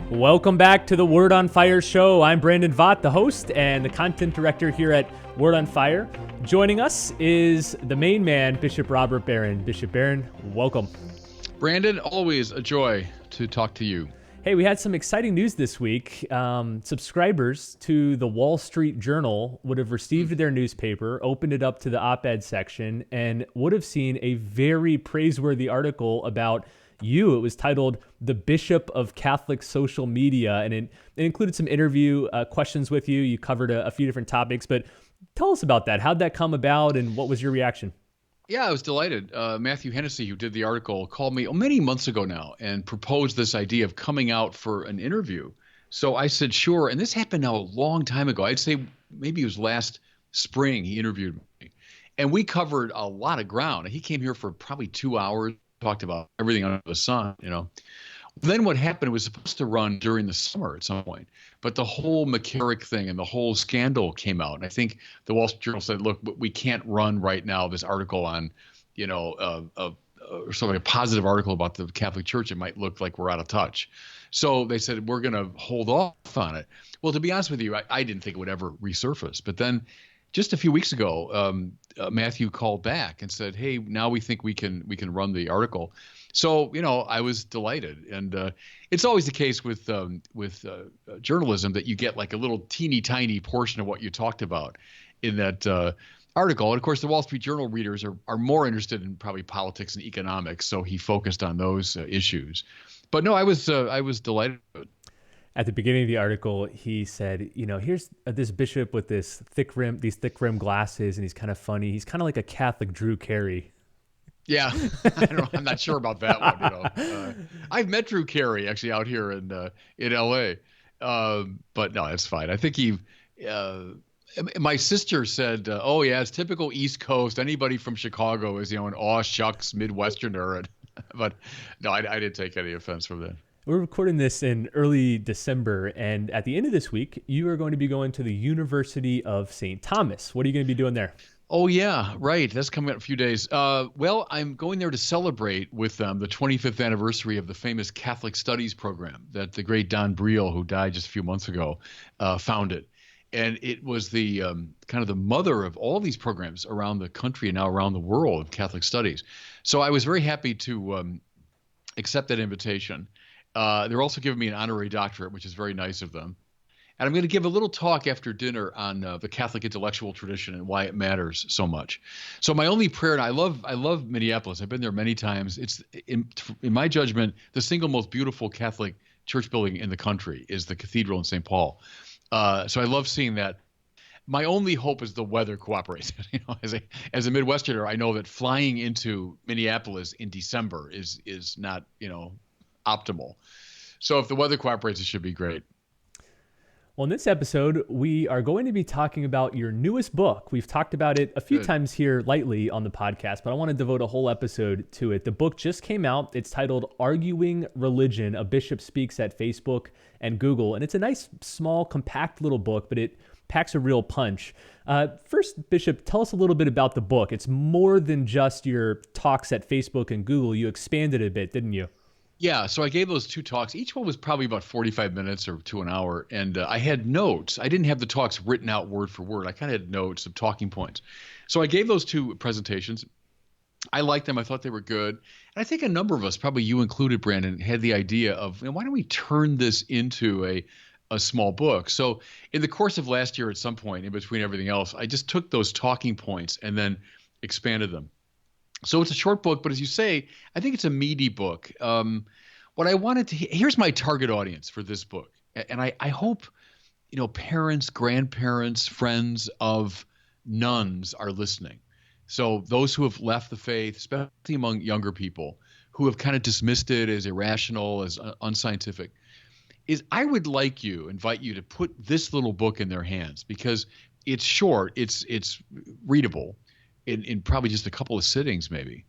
Welcome back to the Word on Fire show. I'm Brandon Vaught, the host and the content director here at Word on Fire. Joining us is the main man, Bishop Robert Barron. Bishop Barron, welcome. Brandon, always a joy to talk to you. Hey, we had some exciting news this week. Subscribers to the Wall Street Journal would have received their newspaper, opened it up to the op-ed section, and would have seen a very praiseworthy article about you. It was titled "The Bishop of Catholic Social Media," and it included some interview questions with you. You covered a few different topics, but tell us about that. How'd that come about, and what was your reaction? Yeah, I was delighted. Matthew Hennessy, who did the article, called me many months ago now and proposed this idea of coming out for an interview. So I said, sure. And this happened now a long time ago. I'd say maybe it was last spring he interviewed me. And we covered a lot of ground. He came here for probably 2 hours, talked about everything under the sun, you know. Then what happened, it was supposed to run during the summer at some point, but the whole McCarrick thing and the whole scandal came out. And I think the Wall Street Journal said, look, we can't run right now this article on, sort of a positive article about the Catholic Church. It might look like we're out of touch. So they said, we're going to hold off on it. Well, to be honest with you, I didn't think it would ever resurface. But then just a few weeks ago, Matthew called back and said, hey, now we think we can run the article. So, I was delighted. And it's always the case with journalism that you get like a little teeny tiny portion of what you talked about in that article. And of course, the Wall Street Journal readers are more interested in probably politics and economics. So he focused on those issues. But no, I was delighted. At the beginning of the article, he said, here's this bishop with these thick rim glasses, and he's kind of funny. He's kind of like a Catholic Drew Carey. Yeah, I'm not sure about that one. I've met Drew Carey actually out here in L.A., but no, it's fine. I think my sister said, "Oh yeah, it's typical East Coast. Anybody from Chicago is an aw shucks Midwesterner." But no, I didn't take any offense from that. We're recording this in early December, and at the end of this week, you are going to be going to the University of St. Thomas. What are you going to be doing there? Oh, yeah, right. That's coming up in a few days. Well, I'm going there to celebrate with them the 25th anniversary of the famous Catholic Studies program that the great Don Briel, who died just a few months ago, founded. And it was the kind of the mother of all these programs around the country and now around the world of Catholic Studies. So I was very happy to accept that invitation. They're also giving me an honorary doctorate, which is very nice of them. And I'm going to give a little talk after dinner on the Catholic intellectual tradition and why it matters so much. So my only prayer, and I love Minneapolis. I've been there many times. It's, in my judgment, the single most beautiful Catholic church building in the country is the Cathedral in St. Paul. So I love seeing that. My only hope is the weather cooperates. As a Midwesterner, I know that flying into Minneapolis in December is not optimal. So if the weather cooperates, it should be great. Well, in this episode, we are going to be talking about your newest book. We've talked about it a few times here lightly on the podcast, but I want to devote a whole episode to it. The book just came out. It's titled Arguing Religion, A Bishop Speaks at Facebook and Google. And it's a nice, small, compact little book, but it packs a real punch. First, Bishop, tell us a little bit about the book. It's more than just your talks at Facebook and Google. You expanded a bit, didn't you? Yeah, so I gave those two talks. Each one was probably about 45 minutes or to an hour. And I had notes. I didn't have the talks written out word for word. I kind of had notes of talking points. So I gave those two presentations. I liked them. I thought they were good. And I think a number of us, probably you included, Brandon, had the idea of, why don't we turn this into a small book? So in the course of last year at some point, in between everything else, I just took those talking points and then expanded them. So it's a short book, but as you say, I think it's a meaty book. What I wanted to here's my target audience for this book. And I hope, parents, grandparents, friends of nuns are listening. So those who have left the faith, especially among younger people who have kind of dismissed it as irrational, as unscientific, I would invite you to put this little book in their hands because it's short, it's readable. In probably just a couple of sittings maybe.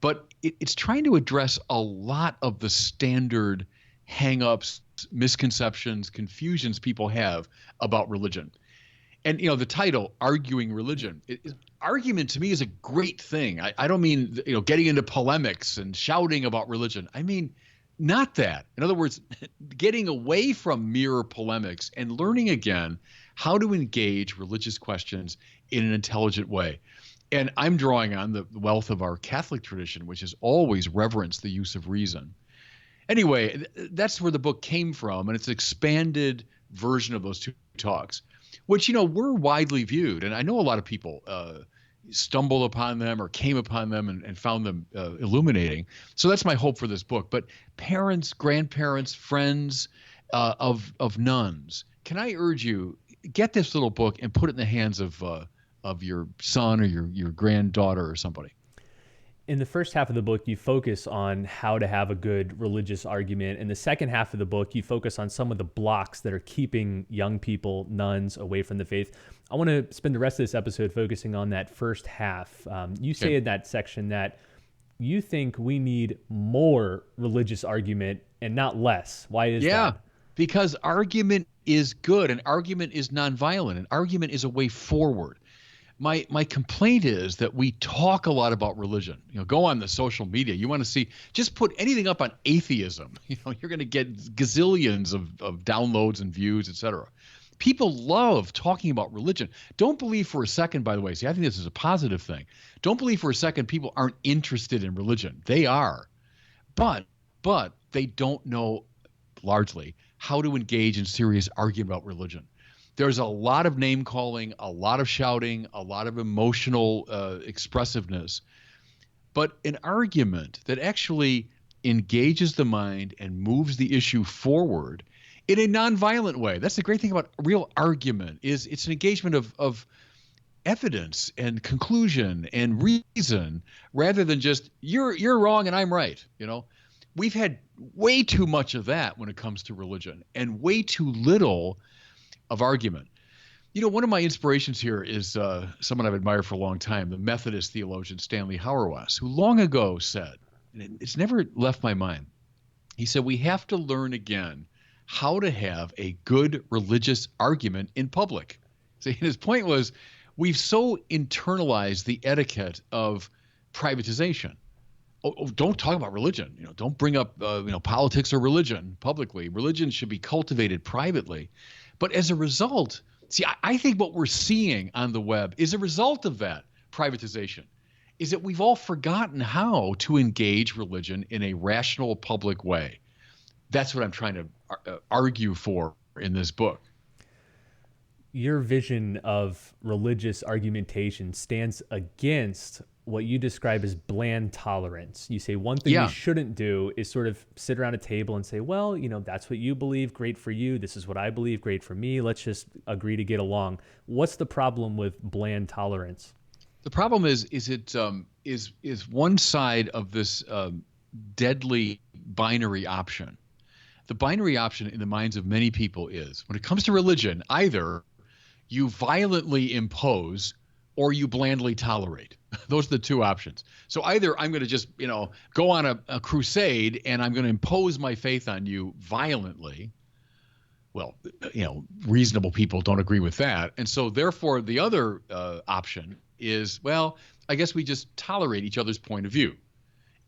But it's trying to address a lot of the standard hang-ups, misconceptions, confusions people have about religion. And, the title, Arguing Religion, argument to me is a great thing. I don't mean, getting into polemics and shouting about religion. I mean, not that. In other words, getting away from mere polemics and learning again how to engage religious questions in an intelligent way. And I'm drawing on the wealth of our Catholic tradition, which has always reverenced the use of reason. Anyway, that's where the book came from, and it's an expanded version of those two talks, which, were widely viewed. And I know a lot of people stumbled upon them or came upon them and found them illuminating. So that's my hope for this book. But parents, grandparents, friends of nuns, can I urge you, get this little book and put it in the hands of your son or your granddaughter or somebody. In the first half of the book, you focus on how to have a good religious argument. In the second half of the book, you focus on some of the blocks that are keeping young people, nuns, away from the faith. I want to spend the rest of this episode focusing on that first half. You say in that section that you think we need more religious argument and not less. Why is that? Yeah, because argument is good. An argument is nonviolent. An argument is a way forward. My complaint is that we talk a lot about religion. Go on the social media. You want to see, just put anything up on atheism. You're going to get gazillions of downloads and views, etc. People love talking about religion. Don't believe for a second, by the way, see, I think this is a positive thing. Don't believe for a second people aren't interested in religion. They are. But they don't know, largely, how to engage in serious argument about religion. There's a lot of name calling, a lot of shouting, a lot of emotional expressiveness, but an argument that actually engages the mind and moves the issue forward in a nonviolent way. That's the great thing about real argument, is it's an engagement of evidence and conclusion and reason, rather than just you're wrong and I'm right. We've had way too much of that when it comes to religion, and way too little of argument. One of my inspirations here is someone I've admired for a long time, the Methodist theologian Stanley Hauerwas, who long ago said, and it's never left my mind, he said, we have to learn again how to have a good religious argument in public. See, his point was, we've so internalized the etiquette of privatization. Oh, don't talk about religion. Don't bring up politics or religion publicly. Religion should be cultivated privately. But as a result, see, I think what we're seeing on the web is a result of that privatization, is that we've all forgotten how to engage religion in a rational public way. That's what I'm trying to argue for in this book. Your vision of religious argumentation stands against what you describe as bland tolerance. You say one thing we shouldn't do is sort of sit around a table and say, well, that's what you believe, great for you. This is what I believe, great for me. Let's just agree to get along. What's the problem with bland tolerance? The problem is one side of this deadly binary option. The binary option in the minds of many people is, when it comes to religion, either you violently impose or you blandly tolerate. Those are the two options. So either I'm going to just, go on a crusade and I'm going to impose my faith on you violently. Well, reasonable people don't agree with that. And so therefore the other option is, well, I guess we just tolerate each other's point of view.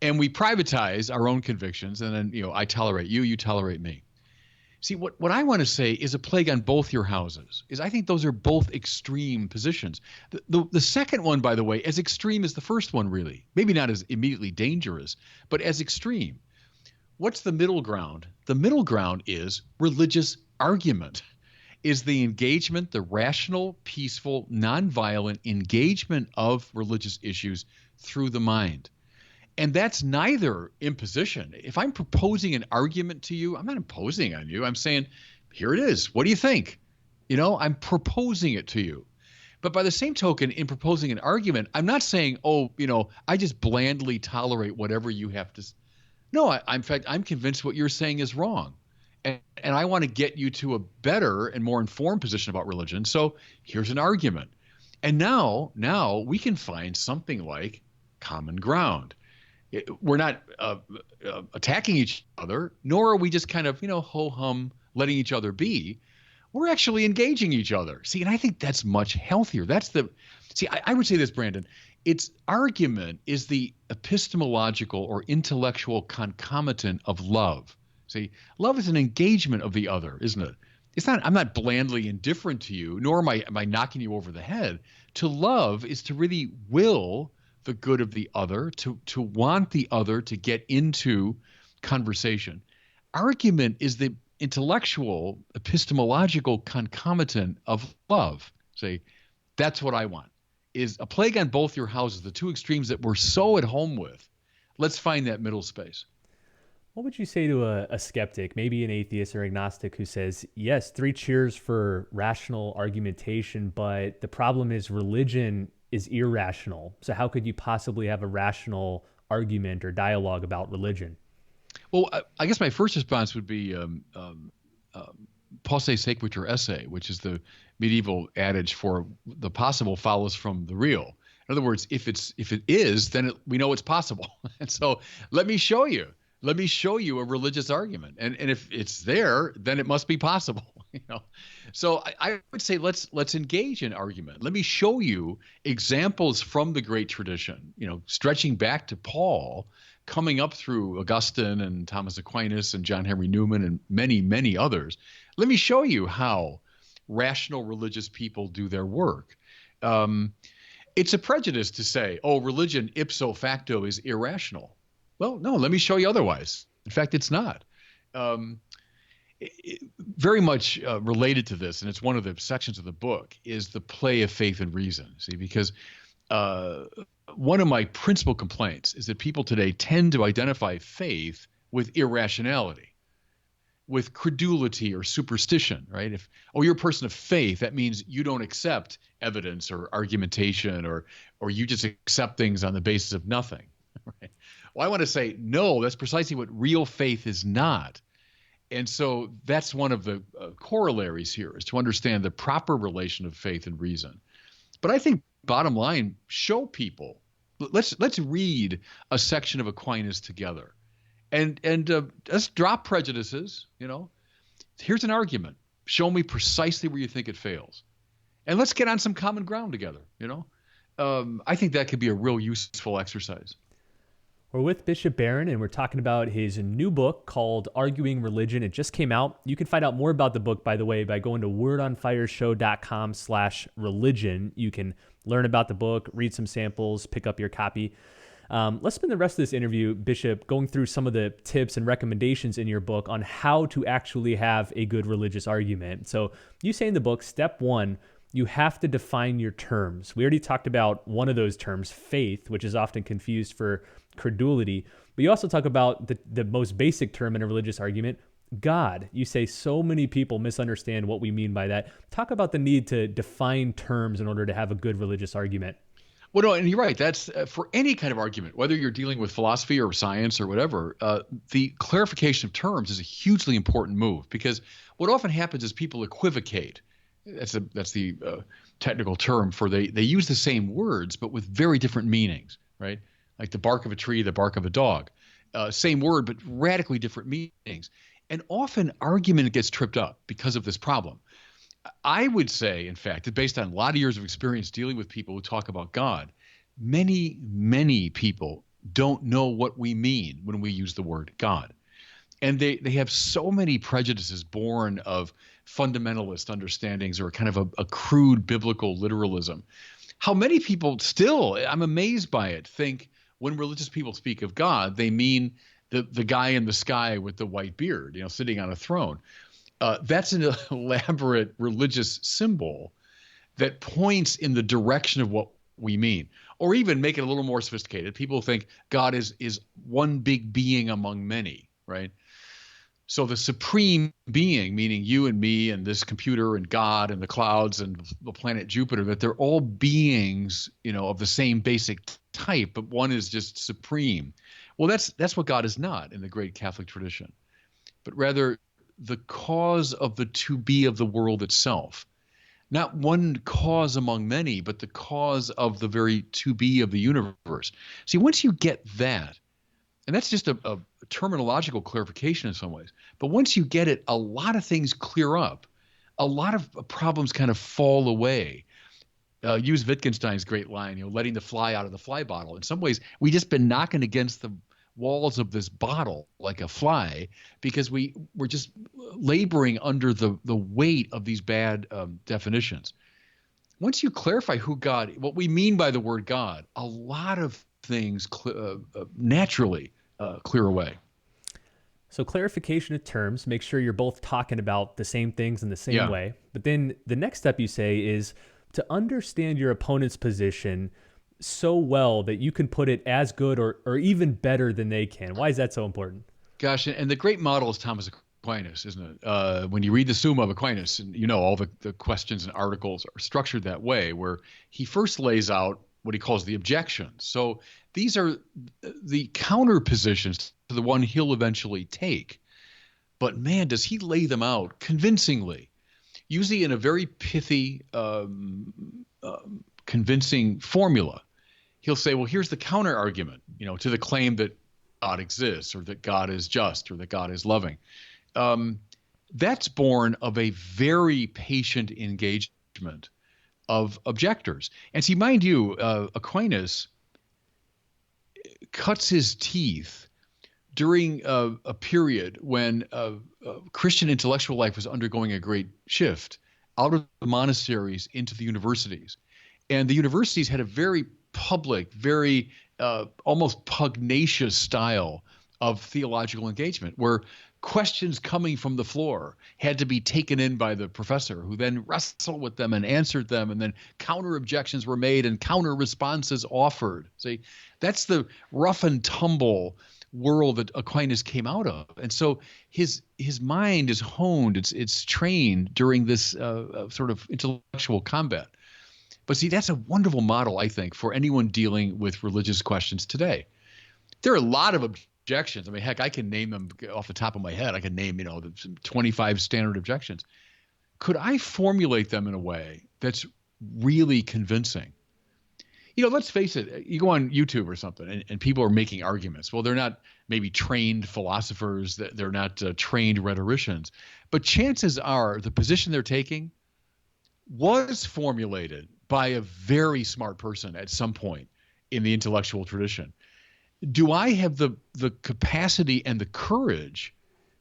And we privatize our own convictions, and then, I tolerate you, you tolerate me. See, what I want to say is a plague on both your houses, is I think those are both extreme positions. The second one, by the way, as extreme as the first one, really. Maybe not as immediately dangerous, but as extreme. What's the middle ground? The middle ground is religious argument, is the engagement, the rational, peaceful, nonviolent engagement of religious issues through the mind. And that's neither imposition. If I'm proposing an argument to you, I'm not imposing on you. I'm saying, here it is. What do you think? I'm proposing it to you. But by the same token, in proposing an argument, I'm not saying, I just blandly tolerate whatever you have to. No, in fact, I'm convinced what you're saying is wrong. And I want to get you to a better and more informed position about religion. So here's an argument. And now we can find something like common ground. We're not attacking each other, nor are we just kind of, ho-hum, letting each other be. We're actually engaging each other. See, and I think that's much healthier. I would say this, Brandon. Its argument is the epistemological or intellectual concomitant of love. See, love is an engagement of the other, isn't it? It's not, I'm not blandly indifferent to you, nor am I knocking you over the head. To love is to really will the good of the other, to want the other to get into conversation. Argument is the intellectual, epistemological concomitant of love. Say, that's what I want. Is a plague on both your houses, the two extremes that we're so at home with. Let's find that middle space. What would you say to a skeptic, maybe an atheist or agnostic, who says, yes, 3 cheers for rational argumentation, but the problem is religion is irrational. So how could you possibly have a rational argument or dialogue about religion? Well, I guess my first response would be posse sequitur esse, which is the medieval adage for the possible follows from the real. In other words, if it is, then we know it's possible. And so let me show you. Let me show you a religious argument. And if it's there, then it must be possible. So I would say let's engage in argument. Let me show you examples from the great tradition, stretching back to Paul, coming up through Augustine and Thomas Aquinas and John Henry Newman and many, many others. Let me show you how rational religious people do their work. It's a prejudice to say, oh, religion ipso facto is irrational. Well, no, let me show you otherwise. In fact, it's not. Very much related to this, and it's one of the sections of the book, is the play of faith and reason. See, because one of my principal complaints is that people today tend to identify faith with irrationality, with credulity or superstition, right? You're a person of faith, that means you don't accept evidence or argumentation, or you just accept things on the basis of nothing, right? Well, I want to say, no, that's precisely what real faith is not. And so that's one of the corollaries here, is to understand the proper relation of faith and reason. But I think bottom line, show people, let's read a section of Aquinas together and let's drop prejudices. Here's an argument. Show me precisely where you think it fails. And let's get on some common ground together. I think that could be a real useful exercise. We're with Bishop Barron, and we're talking about his new book called Arguing Religion. It just came out. You can find out more about the book, by the way, by going to wordonfireshow.com/religion. You can learn about the book, read some samples, pick up your copy. Let's spend the rest of this interview, Bishop, going through some of the tips and recommendations in your book on how to actually have a good religious argument. So you say in the book, step 1, you have to define your terms. We already talked about one of those terms, faith, which is often confused for credulity. But you also talk about the most basic term in a religious argument, God. You say so many people misunderstand what we mean by that. Talk about the need to define terms in order to have a good religious argument. Well, no, and you're right. That's for any kind of argument, whether you're dealing with philosophy or science or whatever, the clarification of terms is a hugely important move, because what often happens is people equivocate. That's the technical term for they use the same words, but with very different meanings, right? Like the bark of a tree, the bark of a dog. Same word, but radically different meanings. And often argument gets tripped up because of this problem. I would say, in fact, that based on a lot of years of experience dealing with people who talk about God, many, many people don't know what we mean when we use the word God. And they have so many prejudices born of fundamentalist understandings or kind of a crude biblical literalism. How many people still, I'm amazed by it, think when religious people speak of God, they mean the guy in the sky with the white beard, sitting on a throne. That's an elaborate religious symbol that points in the direction of what we mean. Or even make it a little more sophisticated. People think God is one big being among many, right? So the supreme being, meaning you and me and this computer and God and the clouds and the planet Jupiter, that they're all beings, of the same basic type, but one is just supreme. Well, that's what God is not in the great Catholic tradition, but rather the cause of the to be of the world itself. Not one cause among many, but the cause of the very to be of the universe. See, once you get that, and that's just a terminological clarification in some ways, but once you get it, a lot of things clear up. A lot of problems kind of fall away. use Wittgenstein's great line, letting the fly out of the fly bottle. In some ways, we just been knocking against the walls of this bottle like a fly because we're just laboring under the weight of these bad definitions. Once you clarify what we mean by the word God, a lot of things naturally clear away. So clarification of terms, make sure you're both talking about the same things in the same way. But then the next step you say is to understand your opponent's position so well that you can put it as good or even better than they can. Why is that so important? Gosh, and the great model is Thomas Aquinas, isn't it? When you read the Summa of Aquinas, and all the questions and articles are structured that way, where he first lays out what he calls the objections. So these are the counter positions to the one he'll eventually take. But man, does he lay them out convincingly, usually in a very pithy, convincing formula. He'll say, well, here's the counter argument, to the claim that God exists or that God is just or that God is loving. That's born of a very patient engagement of objectors. And see, mind you, Aquinas cuts his teeth during a period when Christian intellectual life was undergoing a great shift out of the monasteries into the universities. And the universities had a very public, very almost pugnacious style of theological engagement where questions coming from the floor had to be taken in by the professor, who then wrestled with them and answered them, and then counter objections were made and counter responses offered. See, that's the rough and tumble world that Aquinas came out of. And so his mind is honed, it's trained during this sort of intellectual combat. But see, that's a wonderful model, I think, for anyone dealing with religious questions today. There are a lot of objections. I mean, heck, I can name them off the top of my head. I can name, the 25 standard objections. Could I formulate them in a way that's really convincing? Let's face it, you go on YouTube or something and people are making arguments. Well, they're not maybe trained philosophers, they're not trained rhetoricians, but chances are the position they're taking was formulated by a very smart person at some point in the intellectual tradition. Do I have the capacity and the courage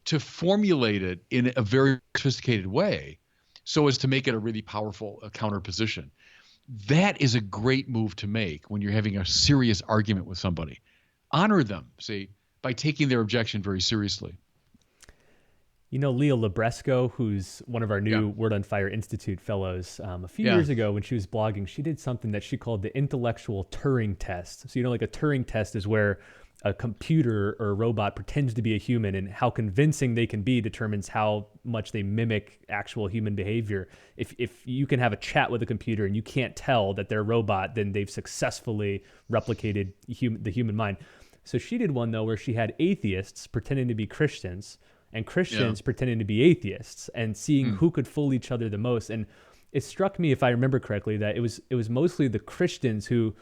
to formulate it in a very sophisticated way so as to make it a really powerful counter position? That is a great move to make when you're having a serious argument with somebody. Honor them, see, by taking their objection very seriously. Leah Labresco, who's one of our new Word on Fire Institute fellows, a few years ago when she was blogging, she did something that she called the intellectual Turing test. So, like a Turing test is where a computer or a robot pretends to be a human, and how convincing they can be determines how much they mimic actual human behavior. If you can have a chat with a computer and you can't tell that they're a robot, then they've successfully replicated the human mind. So she did one, though, where she had atheists pretending to be Christians and Christians pretending to be atheists, and seeing who could fool each other the most. And it struck me, if I remember correctly, that it was mostly the Christians who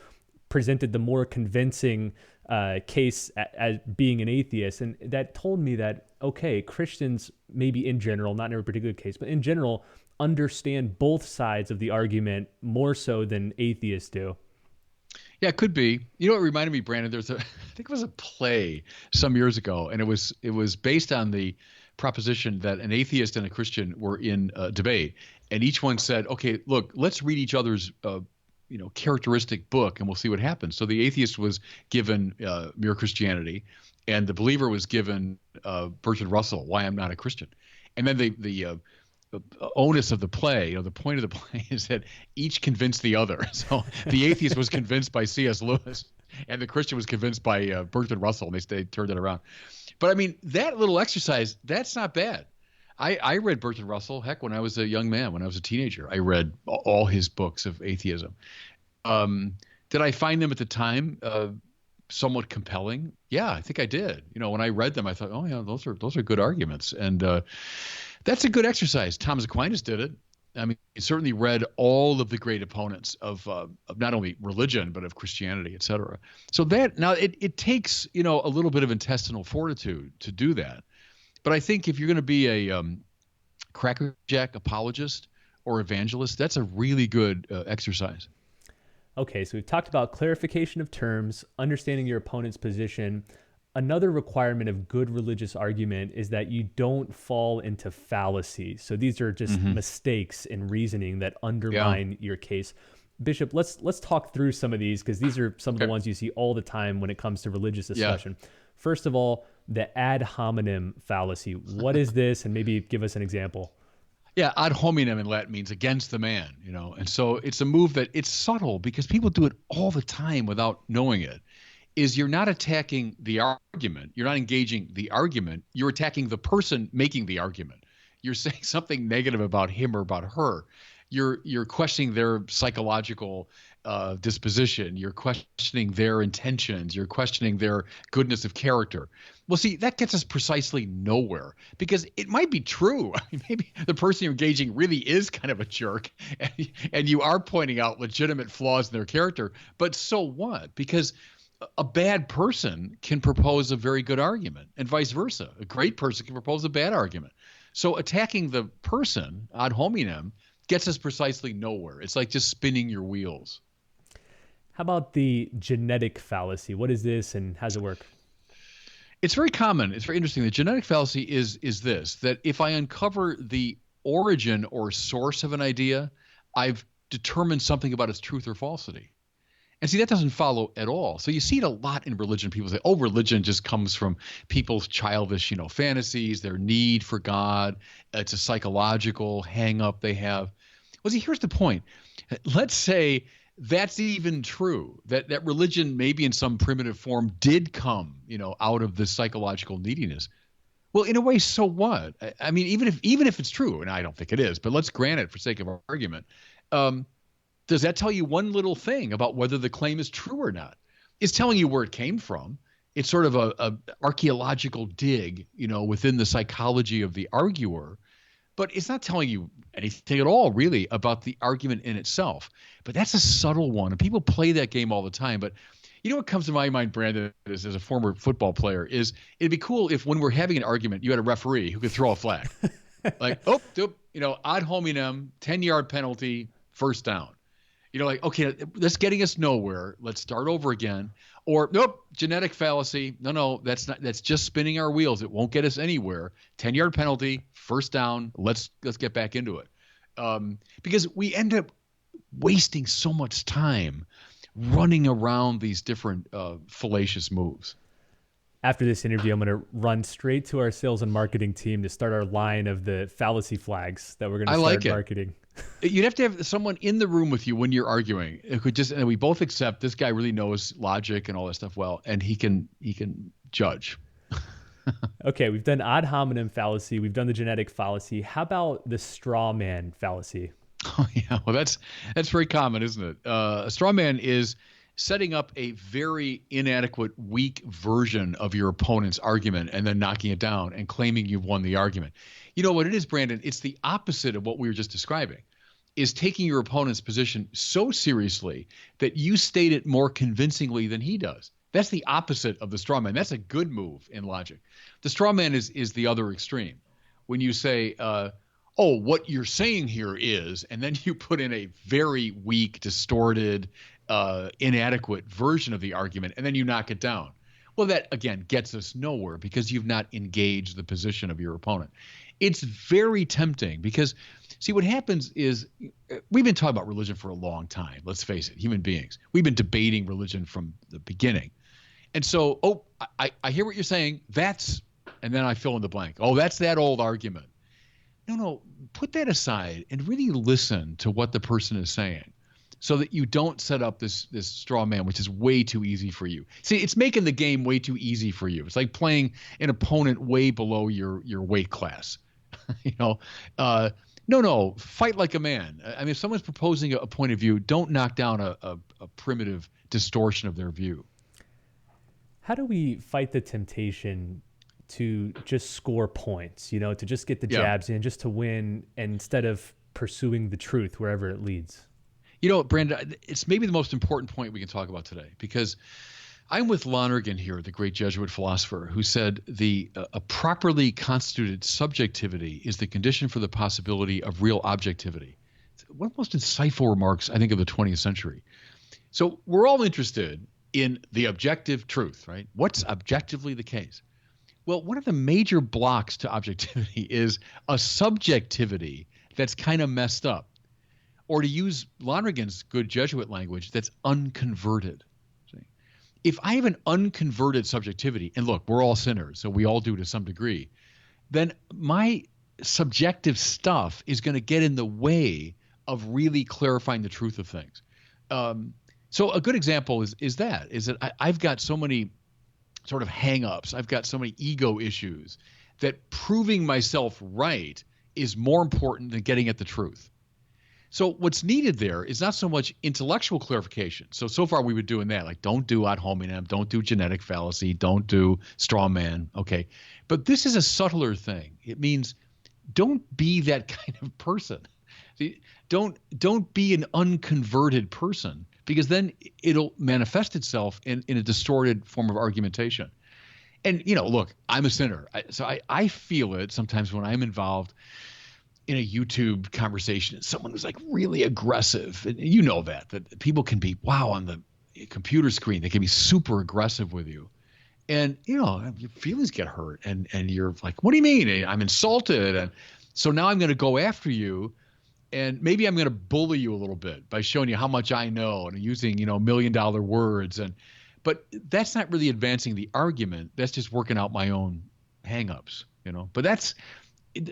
presented the more convincing case as being an atheist. And that told me that, okay, Christians, maybe in general, not in every particular case, but in general, understand both sides of the argument more so than atheists do. Yeah, it could be. What reminded me, Brandon, I think it was a play some years ago, and it was based on the proposition that an atheist and a Christian were in a debate, and each one said, okay, look, let's read each other's characteristic book and we'll see what happens. So the atheist was given Mere Christianity, and the believer was given Bertrand Russell, Why I'm Not a Christian. And then the onus of the play, the point of the play is that each convinced the other. So the atheist was convinced by C.S. Lewis, and the Christian was convinced by Bertrand Russell, and they turned it around. But I mean, that little exercise, that's not bad. I read Bertrand Russell, heck, when I was a young man, when I was a teenager. I read all his books of atheism. Did I find them at the time somewhat compelling? Yeah, I think I did. When I read them, I thought, oh yeah, those are good arguments. And that's a good exercise. Thomas Aquinas did it. I mean, he certainly read all of the great opponents of not only religion, but of Christianity, et cetera. So it takes, a little bit of intestinal fortitude to do that. But I think if you're going to be a crackerjack apologist or evangelist, that's a really good exercise. Okay, so we've talked about clarification of terms, understanding your opponent's position. Another requirement of good religious argument is that you don't fall into fallacies. So these are just mistakes in reasoning that undermine your case. Bishop, let's talk through some of these, because these are some of the ones you see all the time when it comes to religious discussion. First of all, the ad hominem fallacy. What is this? And maybe give us an example. Yeah, ad hominem in Latin means against the man, and so it's a move that it's subtle because people do it all the time without knowing it. Is you're not attacking the argument, you're not engaging the argument, you're attacking the person making the argument. You're saying something negative about him or about her. You're questioning their psychological disposition. You're questioning their intentions. You're questioning their goodness of character. Well, see, that gets us precisely nowhere, because it might be true. I mean, maybe the person you're engaging really is kind of a jerk, and you are pointing out legitimate flaws in their character. But so what? Because a bad person can propose a very good argument, and vice versa. A great person can propose a bad argument. So attacking the person ad hominem gets us precisely nowhere. It's like just spinning your wheels. How about the genetic fallacy? What is this, and how does it work? It's very common. It's very interesting. The genetic fallacy is this, that if I uncover the origin or source of an idea, I've determined something about its truth or falsity. And see, that doesn't follow at all. So you see it a lot in religion. People say, oh, religion just comes from people's childish, fantasies, their need for God. It's a psychological hang up they have. Well, see, here's the point. Let's say that's even true, that religion maybe in some primitive form did come, out of this psychological neediness. Well, in a way, so what? I mean, even if it's true, and I don't think it is, but let's grant it for sake of argument. Does that tell you one little thing about whether the claim is true or not? It's telling you where it came from. It's sort of a archaeological dig, within the psychology of the arguer. But it's not telling you anything at all, really, about the argument in itself. But that's a subtle one, and people play that game all the time. But what comes to my mind, Brandon, as a former football player, is it'd be cool if when we're having an argument, you had a referee who could throw a flag. Like, ad hominem, 10-yard penalty, first down. Okay, that's getting us nowhere. Let's start over again. Or, nope, genetic fallacy. No, that's just spinning our wheels. It won't get us anywhere. 10-yard penalty, first down. Let's get back into it. Because we end up wasting so much time running around these different fallacious moves. After this interview, I'm going to run straight to our sales and marketing team to start our line of the fallacy flags that we're going to start marketing. You'd have to have someone in the room with you when you're arguing. It could and we both accept this guy really knows logic and all that stuff well, and he can judge. Okay, we've done ad hominem fallacy. We've done the genetic fallacy. How about the straw man fallacy? Oh yeah, well that's very common, isn't it? A straw man is setting up a very inadequate, weak version of your opponent's argument and then knocking it down and claiming you've won the argument. You know what it is, Brandon? It's the opposite of what we were just describing, is taking your opponent's position so seriously that you state it more convincingly than he does. That's the opposite of the straw man. That's a good move in logic. The straw man is the other extreme. When you say, what you're saying here is, and then you put in a very weak, distorted, inadequate version of the argument, and then you knock it down. Well, that, again, gets us nowhere because you've not engaged the position of your opponent. It's very tempting because, see, what happens is we've been talking about religion for a long time. Let's face it, human beings. We've been debating religion from the beginning. And so, I hear what you're saying. And then I fill in the blank. Oh, that's that old argument. No, put that aside and really listen to what the person is saying, so that you don't set up this straw man, which is way too easy for you. See, it's making the game way too easy for you. It's like playing an opponent way below your weight class. No, fight like a man. I mean, if someone's proposing a point of view, don't knock down a primitive distortion of their view. How do we fight the temptation to just score points, to just get the jabs in, just to win, instead of pursuing the truth wherever it leads? Brandon, it's maybe the most important point we can talk about today, because I'm with Lonergan here, the great Jesuit philosopher, who said a properly constituted subjectivity is the condition for the possibility of real objectivity. one of the most insightful remarks, I think, of the 20th century. So we're all interested in the objective truth, right? What's objectively the case? Well, one of the major blocks to objectivity is a subjectivity that's kind of messed up. Or to use Lonergan's good Jesuit language, that's unconverted. See? If I have an unconverted subjectivity, and look, we're all sinners, so we all do to some degree, then my subjective stuff is going to get in the way of really clarifying the truth of things. So a good example is that I've got so many sort of hang-ups. I've got so many ego issues that proving myself right is more important than getting at the truth. So what's needed there is not so much intellectual clarification. So far we've been doing that, like don't do ad hominem, don't do genetic fallacy, don't do straw man, okay? But this is a subtler thing. It means don't be that kind of person. Don't be an unconverted person, because then it'll manifest itself in a distorted form of argumentation. And, look, I'm a sinner. So I feel it sometimes when I'm involved in a YouTube conversation and someone who's like really aggressive. And you know that people can be, on the computer screen, they can be super aggressive with you. And, your feelings get hurt and you're like, what do you mean? I'm insulted. And so now I'm going to go after you. And maybe I'm going to bully you a little bit by showing you how much I know and using, $1 million words. But that's not really advancing the argument. That's just working out my own hangups, But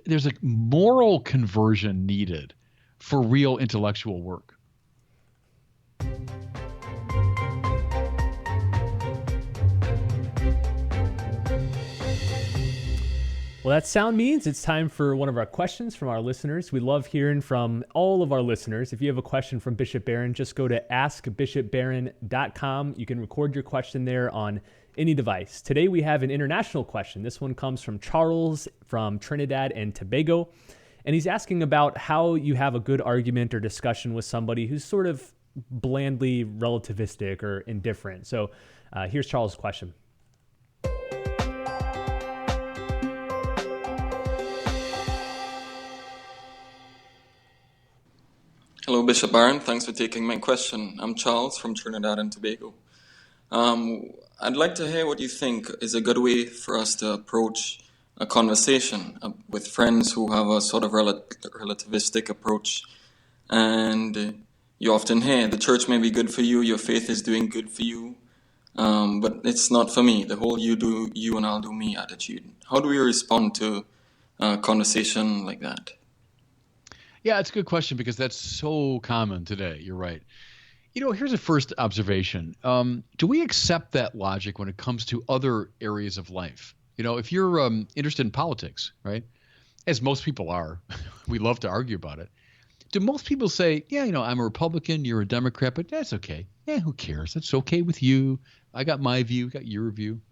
there's a moral conversion needed for real intellectual work. Well, that sound means it's time for one of our questions from our listeners. We love hearing from all of our listeners. If you have a question from Bishop Barron, just go to askbishopbarron.com. You can record your question there on any device. Today we have an international question. This one comes from Charles from Trinidad and Tobago. And he's asking about how you have a good argument or discussion with somebody who's sort of blandly relativistic or indifferent. So here's Charles' question. Hello, Bishop Barron. Thanks for taking my question. I'm Charles from Trinidad and Tobago. I'd like to hear what you think is a good way for us to approach a conversation with friends who have a sort of relativistic approach. And you often hear, the church may be good for you, your faith is doing good for you, but it's not for me. The whole you do you and I'll do me attitude. How do we respond to a conversation like that? Yeah, it's a good question because that's so common today. You're right. Here's a first observation. Do we accept that logic when it comes to other areas of life? If you're interested in politics, right, as most people are, we love to argue about it. Do most people say, I'm a Republican, you're a Democrat, but that's okay. Yeah, who cares? That's okay with you. I got my view, got your view.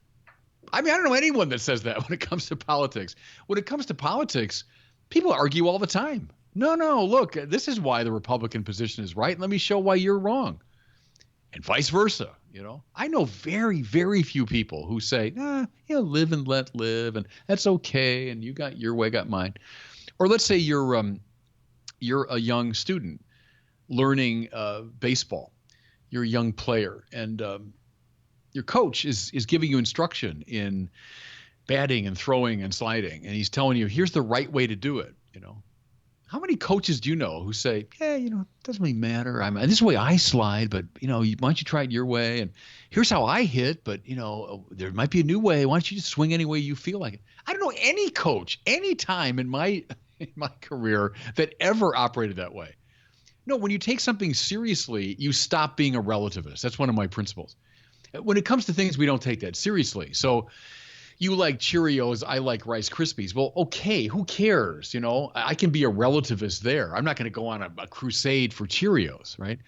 I mean, I don't know anyone that says that when it comes to politics. When it comes to politics, people argue all the time. No, look, this is why the Republican position is right. Let me show why you're wrong. And vice versa, I know very, very few people who say, live and let live, and that's okay, and you got your way, got mine. Or let's say you're a young student learning baseball. You're a young player, and your coach is giving you instruction in batting and throwing and sliding, and he's telling you, here's the right way to do it, How many coaches do you know who say, it doesn't really matter. This is the way I slide, but, why don't you try it your way? And here's how I hit, but, there might be a new way. Why don't you just swing any way you feel like it? I don't know any coach, any time in my career that ever operated that way. No, when you take something seriously, you stop being a relativist. That's one of my principles. When it comes to things, we don't take that seriously. So you like Cheerios, I like Rice Krispies. Well, okay, who cares? I can be a relativist there. I'm not going to go on a crusade for Cheerios, right?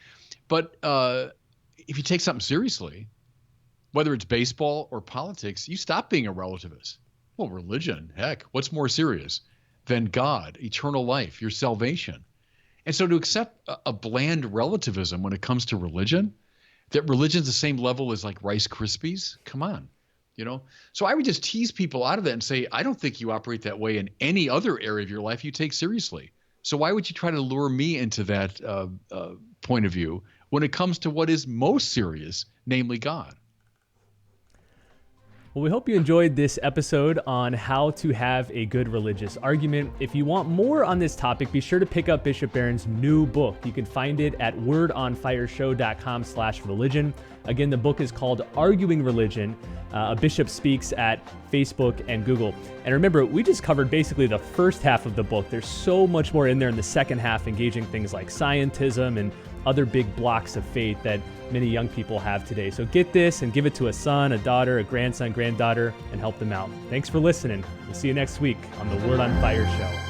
But if you take something seriously, whether it's baseball or politics, you stop being a relativist. Well, religion, heck, what's more serious than God, eternal life, your salvation? And so to accept a bland relativism when it comes to religion, that religion's the same level as like Rice Krispies, come on. So I would just tease people out of that and say, I don't think you operate that way in any other area of your life you take seriously. So why would you try to lure me into that point of view when it comes to what is most serious, namely God? Well, we hope you enjoyed this episode on how to have a good religious argument. If you want more on this topic, be sure to pick up Bishop Barron's new book. You can find it at wordonfireshow.com/religion. Again, the book is called Arguing Religion. A Bishop Speaks at Facebook and Google. And remember, we just covered basically the first half of the book. There's so much more in there in the second half, engaging things like scientism and other big blocks of faith that many young people have today. So get this and give it to a son, a daughter, a grandson, granddaughter, and help them out. Thanks for listening. We'll see you next week on the Word on Fire Show.